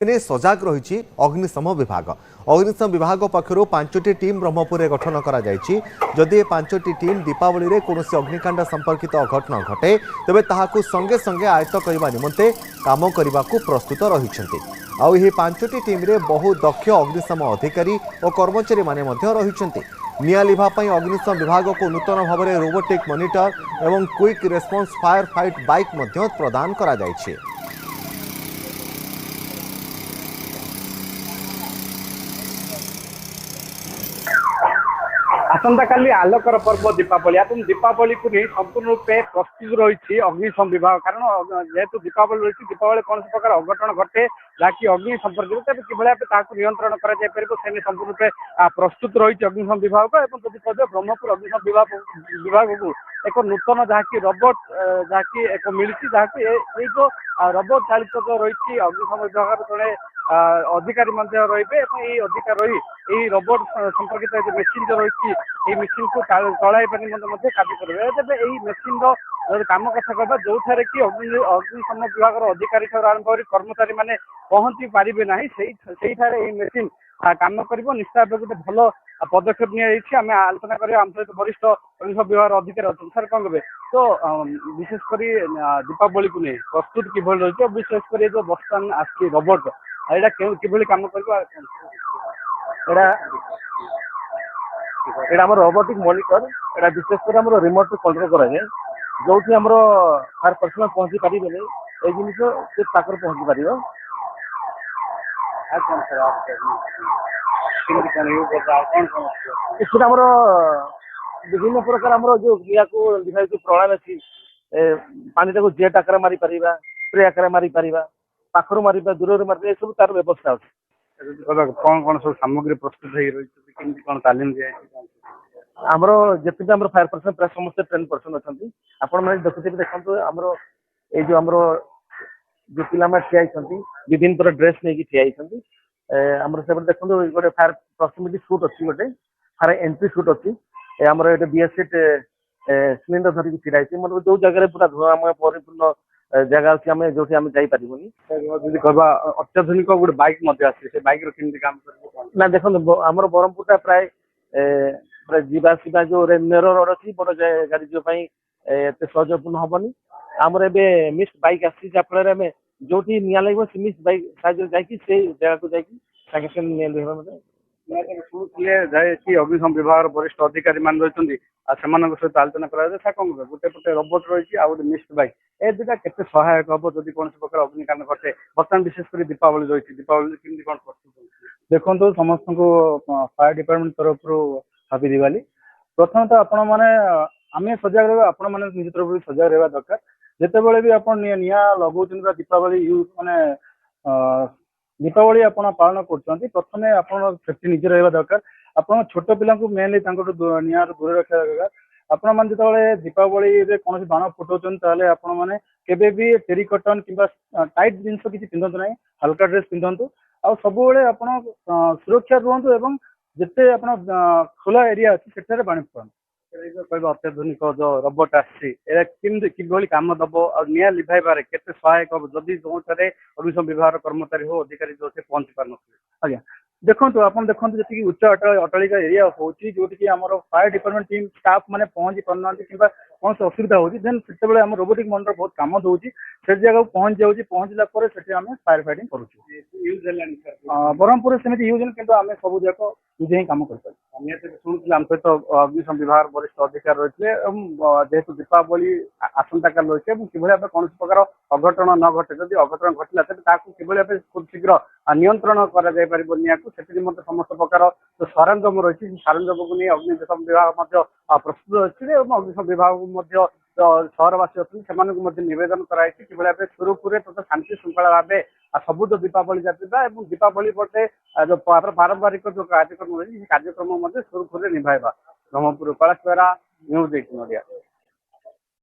सजाग रही अग्निशम विभाग पक्षर 5टी टीम ब्रह्मपुर गठन करदि 5टी टीम दीपावली रे कौन अग्निकांड संपर्कित अघटन घटे तेज ताकू संगे संगे आयत्त करने निमंते काम करने को प्रस्तुत रही 5टी टीम रे बहु दक्ष अग्निशम अधिकारी और कर्मचारी माने रही निया लिभापाई अग्निशम विभाग को नूतन भाव में रोबोटिक मॉनिटर एवं quick response fire fight bike प्रदान करा जायछि। आसंता काली आलोकर पर्व दीपावली दीपावली को नहीं संपूर्ण रूपे प्रस्तुत रही अग्निशम विभाग कारण जेहेतु दीपावली रही दीपावली कौन प्रकार अघटन घटे जहाँकि अग्नि संपर्कित तेज कि नियंत्रण कर संपूर्ण रूपे प्रस्तुत रही अग्निशम विभाग और जब कह ब्रह्मपुर अग्निशम विभाग को एक नूतन जहाँकि रोबोट जहाँकि एक मिली जहाँकि जो रोबोट चालित रही अग्निशम विभाग जड़े अधिकारी रही अधिकार रही रोबोट संपर्कित मेसीन जो रही मेसीन को चलाई निमंते कार्य करेंगे तेज यही मेसीन कम कथा कहवा जो थे कि अग्निशम विभाग अधिकारी आरंभ कर कर्मचारी मैंने पहुंची पारे ना से मेसीन कम कर निश्चय भाव गोटे भल पदक्षेप नहीं आलोचना करें आम सहित वरिष्ठ अग्निशम विभाग अधिकारी अच्छे सर कौन कहे तो विशेषकर दीपावली को नहीं प्रस्तुत कि रही विशेषकर जो बर्तमान आस रोबोट यहाँ कम कर रोबोटिक मॉनिटर एटा विशेषकर आम रिमोट कंट्रोल कराए जो आम फायर पर्सनल पहुंची पारे ये जिन से पहुंची पार इसमें आम विभिन्न प्रकार आम जो निया को लिखा जो प्रणाली अच्छी पानी टाक जेट आकार मारी पार स्प्रे आकार मारी पार पाखर मार दूर मार सब तार व्यवस्था अच्छी कौन कौन सब सामग्री प्रस्तुत रही कौन तालीम दिया आमर जितने आम फायर पर्सन प्राय समस्त ट्रेन पर्सन अच्छा आपण मैंने देखुए देखो आमर ये जो आमर जो पिला ठिया विभिन्न प्रकार ड्रेस नहीं ठिया आमर से देखो गोटे फायर प्रॉक्सिमिटी सूट अच्छी गोटे फायर एंट्री सूट अच्छी आमर ये बीएससीट सिलिंडर धरिकी ठिया मतलब जो जगह पूरा धुआं परिपूर्ण जगह अच्छी आम जो जापारे कहवा अत्याधुनिक गोटे बैक आसे बैक काम ना देखो आम ब्रह्मपुर प्राय जावा जो नेरो रोड अच्छी बड़ गाड़ी जावाई एत सहजपूर्ण हेनी आमर ए मिक्स बैक आसमें जो निया लगे से मिक्स बैक साइज से जगह को जाकि शुणुले कि अग्निशम विभाग वरिष्ठ अधिकारी मान रही सहित आलोचना करा कौन गोटे पटे रोबोट रही गोटे मिक्स बैक ए दुटा के सहायक हम जब कौन प्रकार अग्निकांड घटे बर्तमान विशेषकर दीपावली रही दीपावली केमती कौन प्रस्तुत देखो समस्त को फायर डिपार्टमेंट तरफ हापी दिवाली प्रथम तो आपण मैंने आम सजग रहा आपण मैंने निज तरफ सजग रहा दरकार जिते भी आप निया लगौन दीपावली यूज माने दीपावली आप पालन कर प्रथम आप सेफ्टी निजे रहा दरकार आप छोट पिला मेनली निया दूर रखा दरकार आपण मैंने जो दीपावली कौन बाण फुटाऊँ आपण मैंने केबे भी टेरिकटन कि टाइट जिन किसी पिंधु ना हल्का ड्रेस पिंधु आ सब आप सुरक्षा रुहतु एवं जिते आप खोला एरिया अच्छी से बाणी फुटान कह अत्याधुनिक जो रोबोट आसमी कम दब और निया लिभाइबार के सहायक हम जदि जो अग्निशम विभाग कर्मचारी हो अधिकारी जो पहुंची पार आज्ञा देखो आप देखो जी उच्च अटालिका एरिया हो जोटि आम फायर डिपार्टमेंट टीम स्टाफ मैंने पहुंची पारना कि कौन से असुविधा होती से आम रोबोटिक मॉनिटर बहुत कम दूसरी से जगह पहुंच जाऊँगी पहुंचला फायर फाइटिंग करुँ ब्रह्मपुर सेमती यूज कि आम सब जाक निजे ही कम कर शुणुते आम सहित अग्निशम विभाग वरिष्ठ अधिकारी रही जेहेतु दीपावली आसंता काल रही है कौन प्रकार अघटन न घटे जब अघटन घटला तेज खूब शीघ्र नियंत्रण कर समस्त प्रकार जो सरंजाम रही सरंजाम को नहीं अग्निशम विभाग प्रस्तुत अच्छे अग्निशम विभाग सहरवासी अच्छे से नवेदन कराई कि सुरखुरे तथा शांति श्रृंखला भाव सबुज दीपावली जाता है दीपावली पटे जो पारंपरिक जो कार्यक्रम रही कार्यक्रम सुरखुरे निभाइबा ब्रह्मपुर कैलाश बेहरा न्यूज 18 ओडिया।